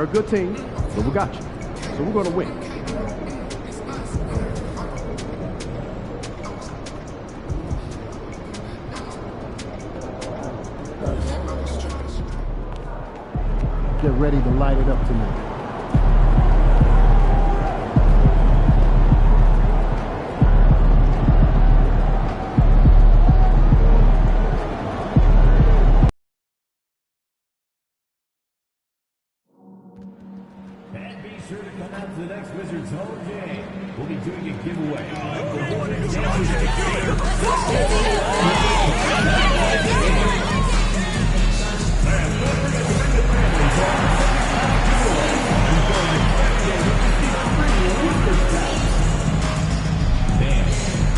We're a good team, so we got you. So we're going to win. Get ready to light it up tonight. And be sure to come out to the next Wizards home game. We'll be doing a giveaway.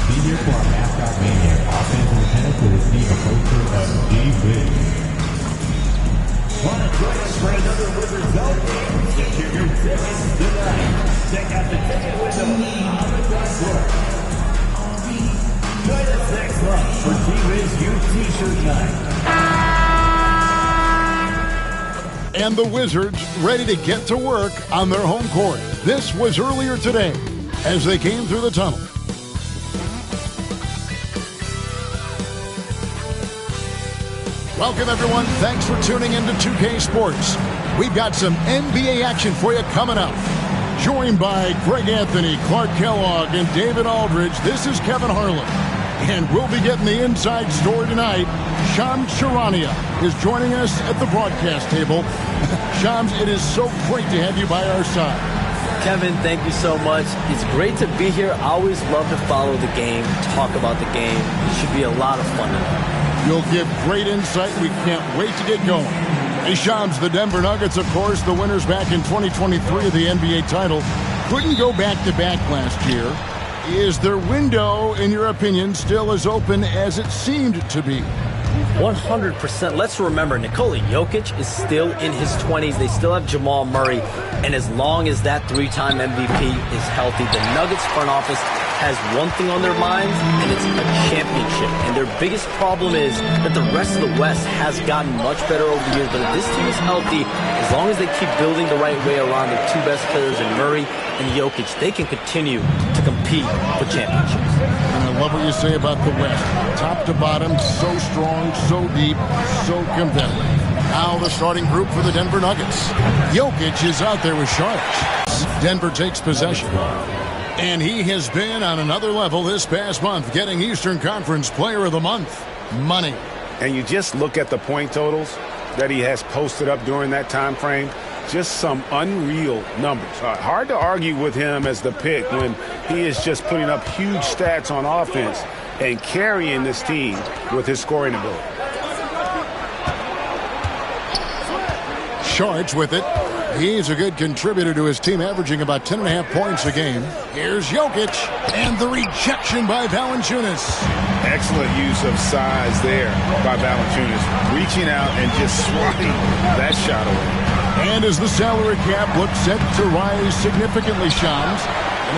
Be here for our mascot maniac, offense lieutenant to receive a poster of G-Wiz. Want to join us for another Wizards Zone game? Secure your tickets tonight. Check out the ticket window on the front floor. Join us next month for G-Wiz Youth T-shirt night. And the Wizards ready to get to work on their home court. This was earlier today as they came through the tunnel. Welcome, everyone. Thanks for tuning into 2K Sports. We've got some NBA action for you coming up. Joined by Greg Anthony, Clark Kellogg, and David Aldridge, this is Kevin Harlan. And we'll be getting the inside story tonight. Shams Charania is joining us at the broadcast table. Shams, it is so great to have you by our side. Kevin, thank you so much. It's great to be here. I always love to follow the game, talk about the game. It should be a lot of fun tonight. You'll give great insight. We can't wait to get going. Hey, Shams, the Denver Nuggets, of course, the winners back in 2023 of the NBA title, couldn't go back-to-back last year. Is their window, in your opinion, still as open as it seemed to be? 100%. Let's remember, Nikola Jokic is still in his 20s. They still have Jamal Murray. And as long as that three-time MVP is healthy, the Nuggets front office has one thing on their minds, and it's a championship. And their biggest problem is that the rest of the West has gotten much better over the years. But if this team is healthy, as long as they keep building the right way around their two best players in Murray and Jokic, they can continue to compete for championships. And I love what you say about the West. Top to bottom, so strong, so deep, so competitive. Now the starting group for the Denver Nuggets. Jokic is out there with Sharp. Denver takes possession. And he has been on another level this past month, getting Eastern Conference Player of the Month money. And you just look at the point totals that he has posted up during that time frame. Just some unreal numbers. Hard to argue with him as the pick when he is just putting up huge stats on offense and carrying this team with his scoring ability. Shards with it. He's a good contributor to his team, averaging about 10.5 points a game. Here's Jokic, and the rejection by Valanciunas. Excellent use of size there by Valanciunas, reaching out and just swatting that shot away. And as the salary cap looks set to rise significantly, Shams,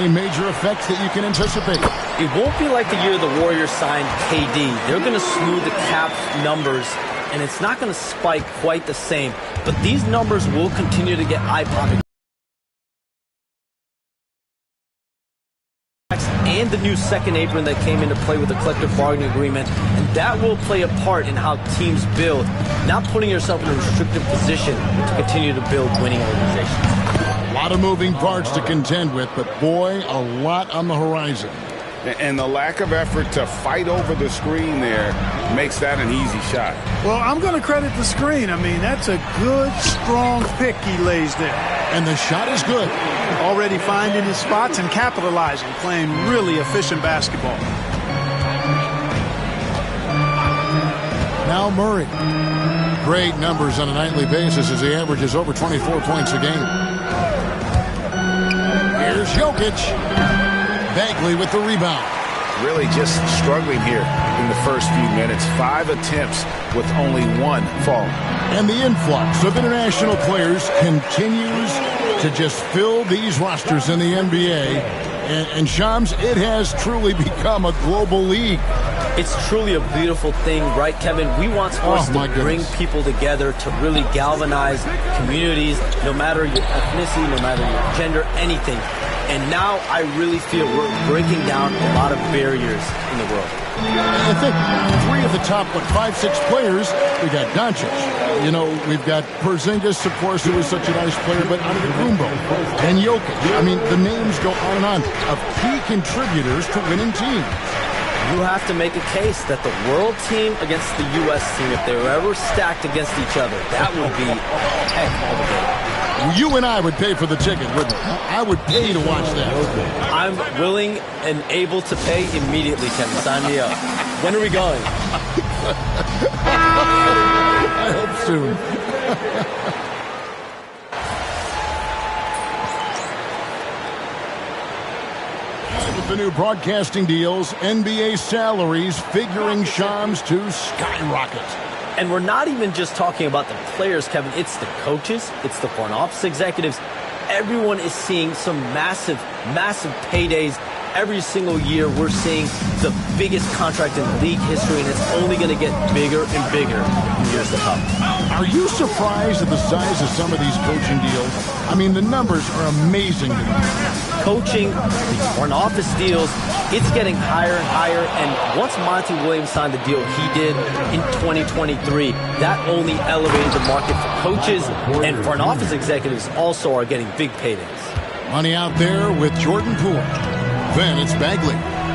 any major effects that you can anticipate? It won't be like the year the Warriors signed KD. They're going to smooth the cap numbers, and it's not going to spike quite the same. But these numbers will continue to get eye-popping. And the new second apron that came into play with the collective bargaining agreement, and that will play a part in how teams build, not putting yourself in a restrictive position to continue to build winning organizations. A lot of moving parts to contend with, but boy, a lot on the horizon. And the lack of effort to fight over the screen there makes that an easy shot. Well, I'm going to credit the screen. I mean, that's a good, strong pick he lays there. And the shot is good. Already finding his spots and capitalizing, playing really efficient basketball. Now Murray. Great numbers on a nightly basis as he averages over 24 points a game. Here's Jokic. Bagley with the rebound. Really just struggling here in the first few minutes. 5 attempts with only 1 fall. And the influx of international players continues to just fill these rosters in the NBA. And Shams, it has truly become a global league. It's truly a beautiful thing, right, Kevin? We want sports to bring people together, to really galvanize communities, no matter your ethnicity, no matter your gender, anything. And now I really feel we're breaking down a lot of barriers in the world. I think 3 of the top, 5-6 players, we got Doncic. You know, we've got Porzingis, of course, who is such a nice player, but Antetokounmpo and Jokic. I mean, the names go on and on of key contributors to winning teams. You have to make a case that the world team against the U.S. team, if they were ever stacked against each other, that would be a heck of a game. You and I would pay for the ticket, wouldn't we? I would pay to watch that. I'm willing and able to pay immediately, Kevin. Sign me up. When are we going? I hope soon. With the new broadcasting deals, NBA salaries figuring Shams to skyrocket. And we're not even just talking about the players, Kevin. It's the coaches. It's the front office executives. Everyone is seeing some massive, massive paydays. Every single year, we're seeing the biggest contract in league history, and it's only going to get bigger and bigger in years to come. Are you surprised at the size of some of these coaching deals? I mean, the numbers are amazing to me. Coaching, these front office deals, it's getting higher and higher. And once Monty Williams signed the deal he did in 2023, that only elevated the market for coaches, and front office executives also are getting big paydays. Money out there with Jordan Poole. Then it's Bagley.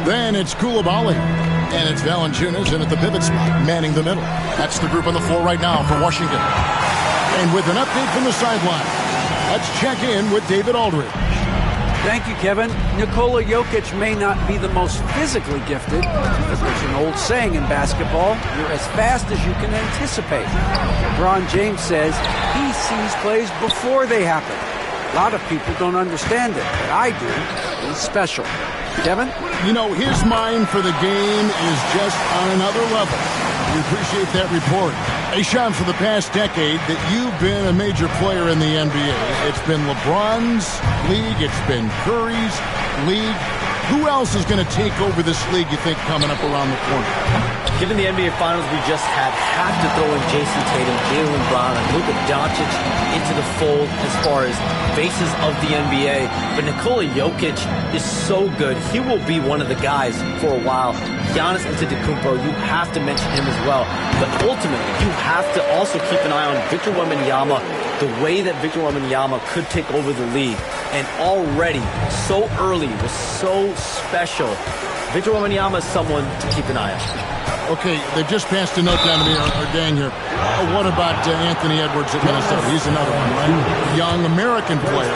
Then it's Koulibaly. And it's Valanciunas in at the pivot spot, manning the middle. That's the group on the floor right now for Washington. And with an update from the sideline, let's check in with David Aldridge. Thank you, Kevin. Nikola Jokic may not be the most physically gifted, but there's an old saying in basketball, you're as fast as you can anticipate. LeBron James says he sees plays before they happen. A lot of people don't understand it, but I do. He's special. Kevin? You know, his mind for the game is just on another level. We appreciate that report. Hey, Sean, for the past decade that you've been a major player in the NBA, it's been LeBron's league, it's been Curry's league. Who else is going to take over this league, you think, coming up around the corner? Given the NBA Finals we just had, have to throw in Jason Tatum, Jaylen Brown, and Luka Doncic into the fold as far as faces of the NBA. But Nikola Jokic is so good. He will be one of the guys for a while. Giannis Antetokounmpo, you have to mention him as well. But ultimately, you have to also keep an eye on Victor Wembanyama, the way that Victor Wembanyama could take over the league. And already, so early, was so special. Victor Wembanyama is someone to keep an eye on. Okay, they just passed a note down to me, our gang here. What about Anthony Edwards at Minnesota? He's another one, right? Young American player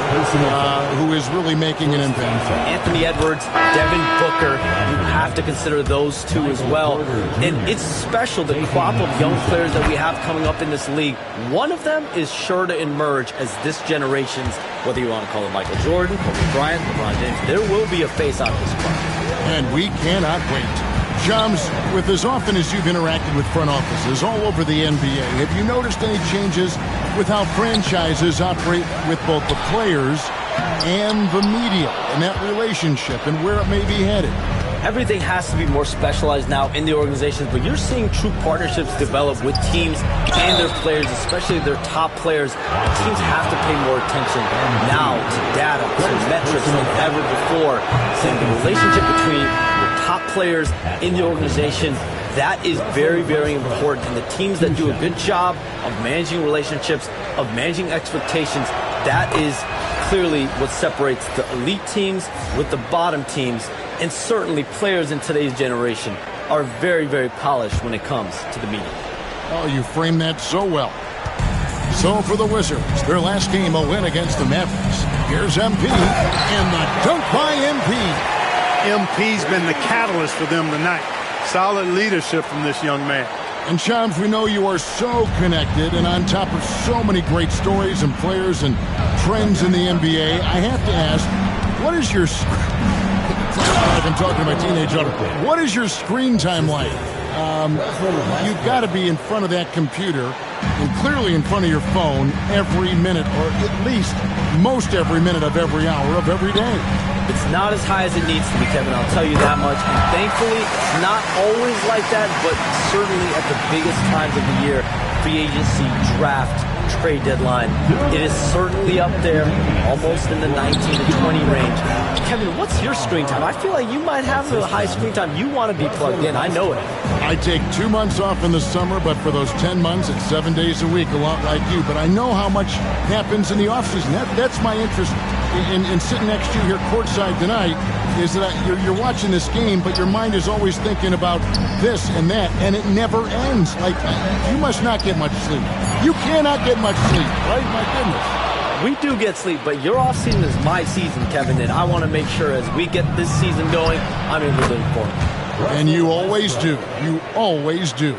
who is really making an impact. Anthony Edwards, Devin Booker, you have to consider those two as well. And it's special, the crop of young players that we have coming up in this league. One of them is sure to emerge as this generation's, whether you want to call it Michael Jordan, Kobe Bryant, LeBron James, there will be a face out of this crop. And we cannot wait. Shams, with as often as you've interacted with front offices all over the NBA, have you noticed any changes with how franchises operate with both the players and the media and that relationship and where it may be headed? Everything has to be more specialized now in the organizations, but you're seeing true partnerships develop with teams and their players, especially their top players. Teams have to pay more attention now to data, to metrics than ever before. And the relationship between your top players in the organization, that is very, very important. And the teams that do a good job of managing relationships, of managing expectations, that is clearly what separates the elite teams with the bottom teams. And certainly players in today's generation are very, very polished when it comes to the media. Oh, you framed that so well. So for the Wizards, their last game a win against the Mavericks. Here's MP and the dunk by MP. MP's been the catalyst for them tonight. Solid leadership from this young man. And Shams, we know you are so connected and on top of so many great stories and players and trends in the NBA. I have to ask, what is your... Like I'm talking to my teenage daughter. What is your screen time like? You've got to be in front of that computer and clearly in front of your phone every minute, or at least most every minute of every hour of every day. It's not as high as it needs to be, Kevin. I'll tell you that much. And thankfully, it's not always like that, but certainly at the biggest times of the year, free agency, draft, trade deadline, it is certainly up there, almost in the 19 to 20 range. Kevin, what's your screen time? I feel like you might have a high screen time. You want to be plugged in. I know it. I take 2 months off in the summer, but for those 10 months, it's 7 days a week, a lot like you. But I know how much happens in the offseason. That's my interest in sitting next to you here courtside tonight, is that you're watching this game, but your mind is always thinking about this and that, and it never ends. Like, you must not get much sleep. You cannot get much sleep, right? My goodness. We do get sleep, but your offseason is my season, Kevin, and I want to make sure as we get this season going, I'm able to inform you. And you always do. You always do.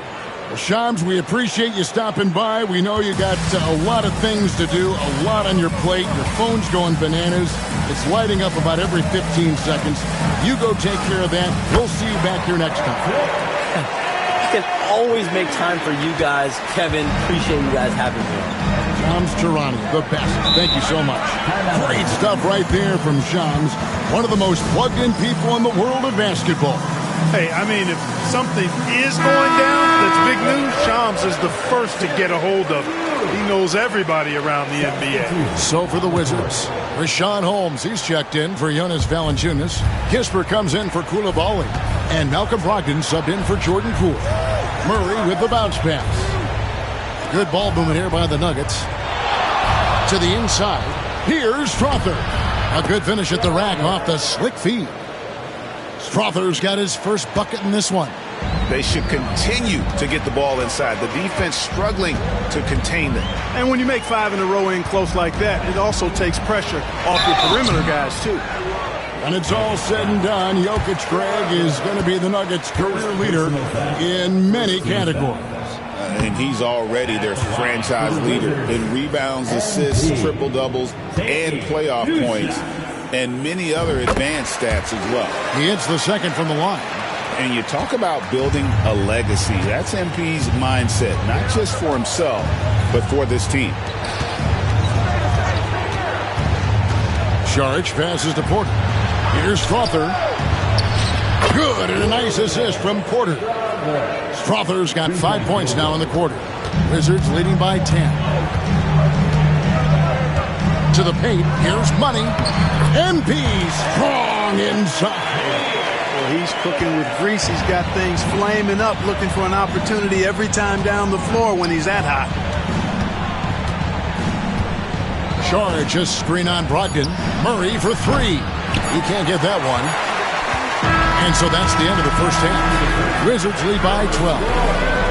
Well, Shams, we appreciate you stopping by. We know you got a lot of things to do, a lot on your plate. Your phone's going bananas. It's lighting up about every 15 seconds. You go take care of that. We'll see you back here next time. I can always make time for you guys. Kevin, appreciate you guys having me on. Shams Charania, the best. Thank you so much. Great stuff right there from Shams, one of the most plugged-in people in the world of basketball. Hey, I mean, if something is going down that's big news, Shams is the first to get a hold of it. He knows everybody around the NBA. So for the Wizards, Richaun Holmes, he's checked in for Jonas Valanciunas. Kisper comes in for Coulibaly. And Malcolm Brogdon subbed in for Jordan Poole. Murray with the bounce pass. Good ball movement here by the Nuggets. To the inside. Here's Strawther. A good finish at the rack off the slick feed. Strawther's got his first bucket in this one. They should continue to get the ball inside. The defense struggling to contain them. And when you make 5 in a row in close like that, it also takes pressure off your perimeter guys, too. When it's all said and done, Jokic, Greg, is going to be the Nuggets' career leader in many categories. And he's already their franchise leader in rebounds, assists, triple-doubles, and playoff points, and many other advanced stats as well. He hits the second from the line. And you talk about building a legacy. That's MP's mindset, not just for himself, but for this team. Saric passes to Porter. Here's Strawther. Good, and a nice assist from Porter. Strawther's got 5 points now in the quarter. Wizards leading by 10. To the paint, here's Money. MP strong inside. Well, he's cooking with grease. He's got things flaming up, looking for an opportunity every time down the floor when he's that hot. Saric just screen on Brogdon. Murray for 3. He can't get that one. And so that's the end of the first half. Wizards lead by 12.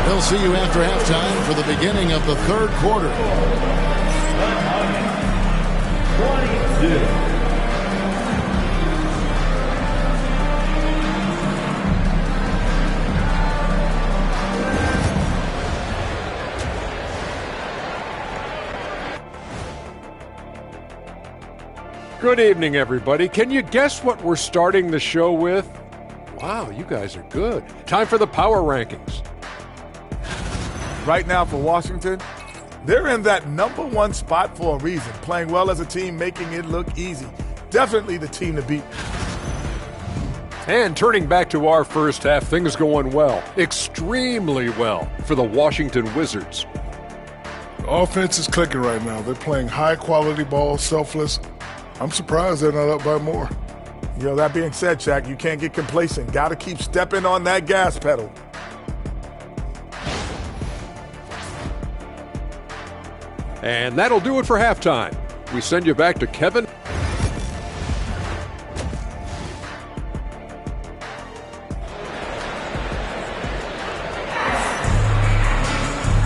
We'll see you after halftime for the beginning of the third quarter. 22. Good evening, everybody. Can you guess what we're starting the show with? Wow, you guys are good. Time for the power rankings. Right now for Washington, they're in that #1 spot for a reason. Playing well as a team, making it look easy. Definitely the team to beat. And turning back to our first half, things going well. Extremely well for the Washington Wizards. Offense is clicking right now. They're playing high-quality ball, selfless. I'm surprised they're not up by more. You know, that being said, Shaq, you can't get complacent. Got to keep stepping on that gas pedal. And that'll do it for halftime. We send you back to Kevin.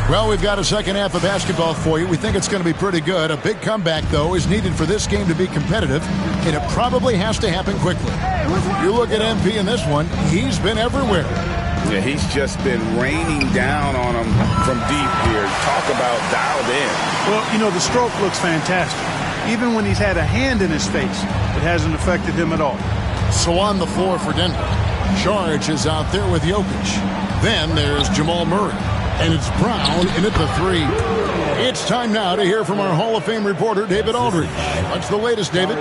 Well, we've got a second half of basketball for you. We think it's going to be pretty good. A big comeback, though, is needed for this game to be competitive, and it probably has to happen quickly. You look at MP in this one, he's been everywhere. Yeah, he's just been raining down on him from deep here. Talk about dialed in. Well, you know, the stroke looks fantastic. Even when he's had a hand in his face, it hasn't affected him at all. So on the floor for Denver, Saric is out there with Jokic. Then there's Jamal Murray. And it's Brown in at the 3. It's time now to hear from our Hall of Fame reporter, David Aldridge. What's the latest, David?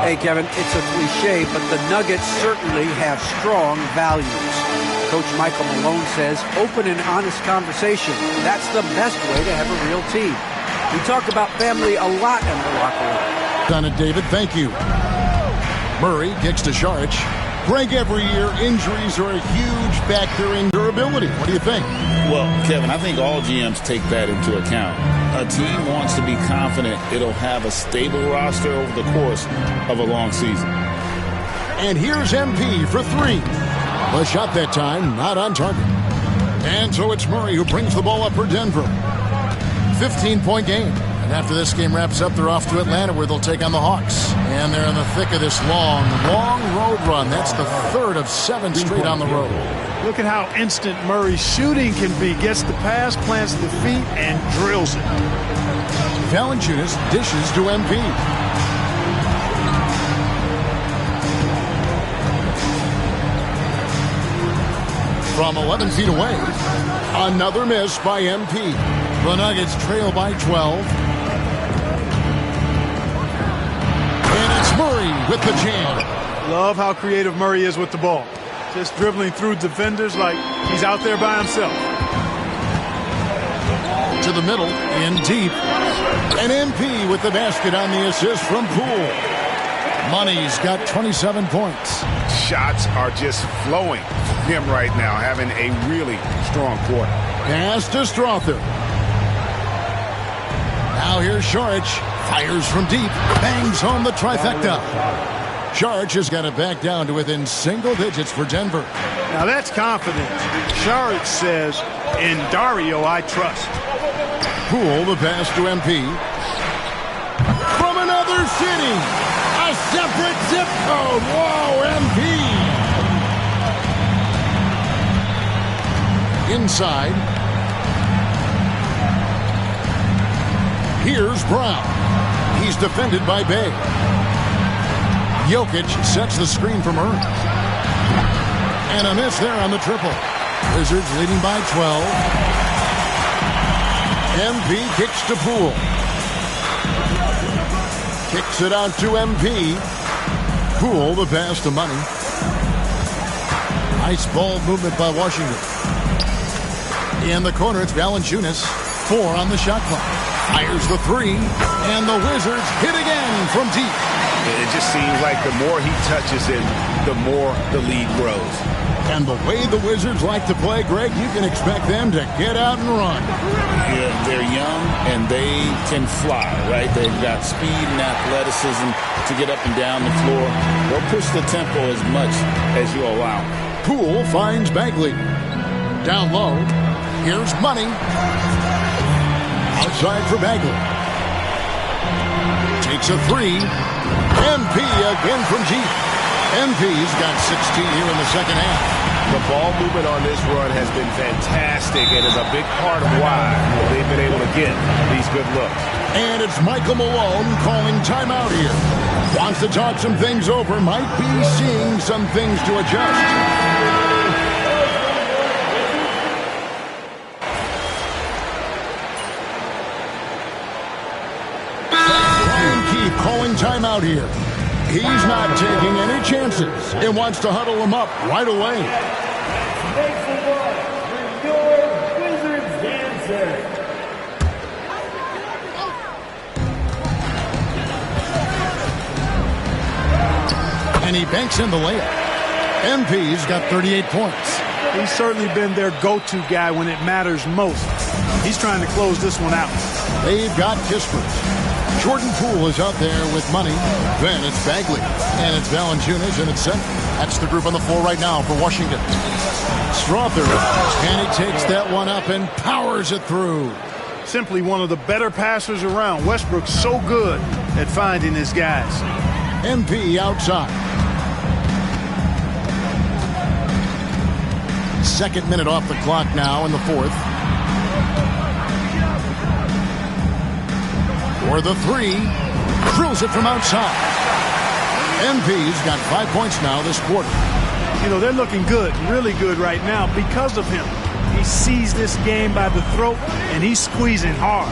Hey, Kevin, it's a cliche, but the Nuggets certainly have strong values. Coach Michael Malone says open and honest conversation. That's the best way to have a real team. We talk about family a lot in the locker room. Done it, David. Thank you. Murray kicks to Saric. Greg, every year, injuries are a huge factor in durability. What do you think? Well, Kevin, I think all GMs take that into account. A team wants to be confident it'll have a stable roster over the course of a long season. And here's MP for 3. The shot that time, not on target. And so it's Murray who brings the ball up for Denver. 15-point game. And after this game wraps up, they're off to Atlanta where they'll take on the Hawks. And they're in the thick of this long road run. That's the 3rd of 7 straight on the road. Look at how instant Murray's shooting can be. Gets the pass, plants the feet, and drills it. Valanciunas dishes to MP. From 11 feet away, another miss by MP. The Nuggets trail by 12. And it's Murray with the jam. Love how creative Murray is with the ball. Just dribbling through defenders like he's out there by himself. To the middle and deep. And MP with the basket on the assist from Poole. Money's got 27 points. Shots are just flowing from him right now, having a really strong quarter. Pass to Strother. Now here's Saric. Fires from deep. Bangs home the trifecta. Saric has got it back down to within single digits for Denver. Now that's confidence. Saric says, in Dario I trust. Poole the pass to MP. From another city. A separate zip code. Whoa, MP. Inside. Here's Brown. He's defended by Bay. Jokic sets the screen for Murray. And a miss there on the triple. Wizards leading by 12. MP kicks to Poole. Kicks it out to MP. Poole the pass to Money. Nice ball movement by Washington. In the corner, it's Valanciunas. 4 on the shot clock. Fires the 3. And the Wizards hit again from deep. It just seems like the more he touches it, the more the lead grows. And the way the Wizards like to play, Greg, you can expect them to get out and run. Yeah, they're young and they can fly, right? They've got speed and athleticism to get up and down the floor. They'll push the tempo as much as you allow. Poole finds Bagley. Down low. Here's Money. Outside for Bagley. Takes a 3. MP again from deep. MP's got 16 here in the second half. The ball movement on this run has been fantastic and is a big part of why they've been able to get these good looks. And it's Michael Malone calling timeout here. Wants to talk some things over. Might be seeing some things to adjust. Calling timeout here. He's not taking any chances and wants to huddle them up right away. Make some noise for your Wizards dancer. And he banks in the layup. MP's got 38 points. He's certainly been their go-to guy when it matters most. He's trying to close this one out. They've got Kispers. Jordan Poole is out there with Money. Then it's Bagley. And it's Valanciunas and it's center. That's the group on the floor right now for Washington. Strother. And he takes that one up and powers it through. Simply one of the better passers around. Westbrook's so good at finding his guys. MP outside. Second minute off the clock now in the fourth. For the 3, drills it from outside. MP's got 5 points now this quarter. You know, they're looking good, really good right now because of him. He sees this game by the throat, and he's squeezing hard.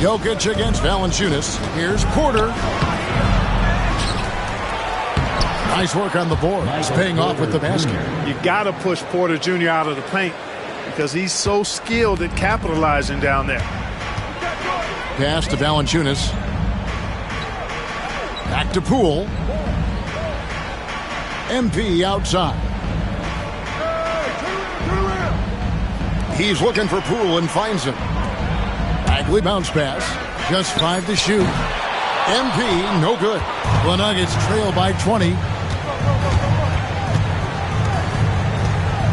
Jokic against Valanciunas. Here's Porter. Nice work on the board. He's paying off with the basket. You got to push Porter Jr. out of the paint because he's so skilled at capitalizing down there. Pass to Valanciunas. Back to Poole. MP outside. He's looking for Poole and finds him. Bagley bounce pass. Just 5 to shoot. MP, no good. The Nuggets trail by 20.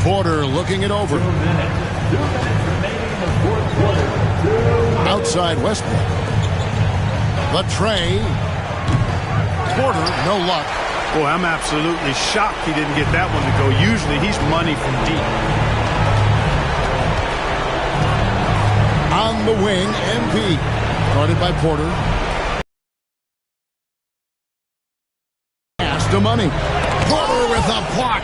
Porter looking it over. Outside Westbrook. The tray. Porter, no luck. Boy, I'm absolutely shocked he didn't get that one to go. Usually he's money from deep. On the wing, MP. Guarded by Porter. Pass to Money. Porter with a block.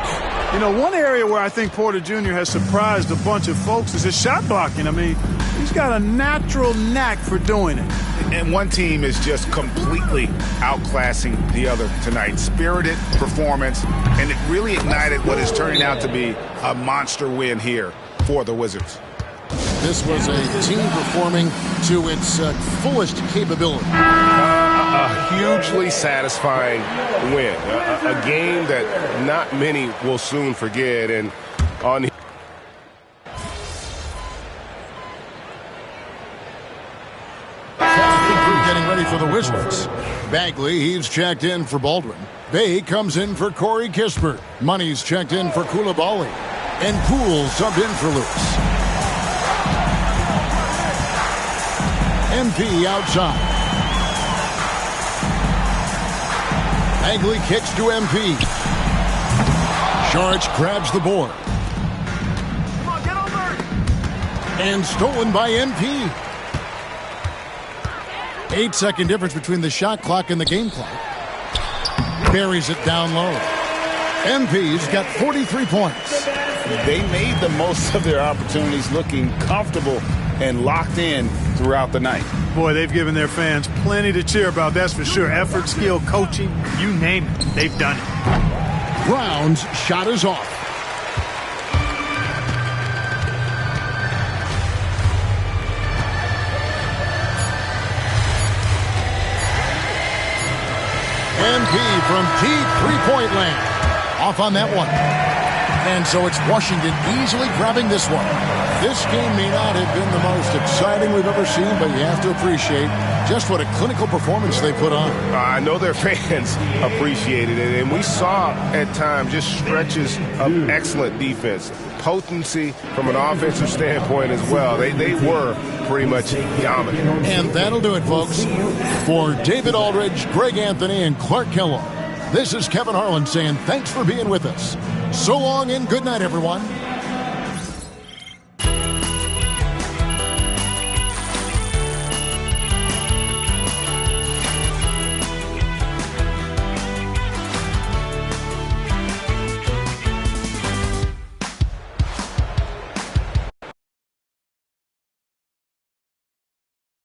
You know, one area where I think Porter Jr. has surprised a bunch of folks is his shot blocking. I mean, he's got a natural knack for doing it. And one team is just completely outclassing the other tonight. Spirited performance, and it really ignited what is turning out to be a monster win here for the Wizards. This was a team performing to its fullest capability. A hugely satisfying win. A game that not many will soon forget. And on getting ready for the Wizards. Bagley, he's checked in for Baldwin. Bay comes in for Corey Kispert. Money's checked in for Coulibaly. And Poole subbed in for Lewis. MP outside. Bagley kicks to MP. Saric grabs the board. Come on, get over. And stolen by MP. 8-second difference between the shot clock and the game clock. Buries it down low. MP's got 43 points. They made the most of their opportunities, looking comfortable and locked in throughout the night. Boy, they've given their fans plenty to cheer about, that's for sure. Effort, skill, coaching, you name it, they've done it. Brown's shot is off. MP from deep three-point land. Off on that one. And so it's Washington easily grabbing this one. This game may not have been the most exciting we've ever seen, but you have to appreciate just what a clinical performance they put on. I know their fans appreciated it, and we saw at times just stretches of excellent defense. Potency from an offensive standpoint as well. They were pretty much dominant. And that'll do it, folks. For David Aldridge, Greg Anthony, and Clark Kellogg, this is Kevin Harlan saying thanks for being with us. So long and good night, everyone.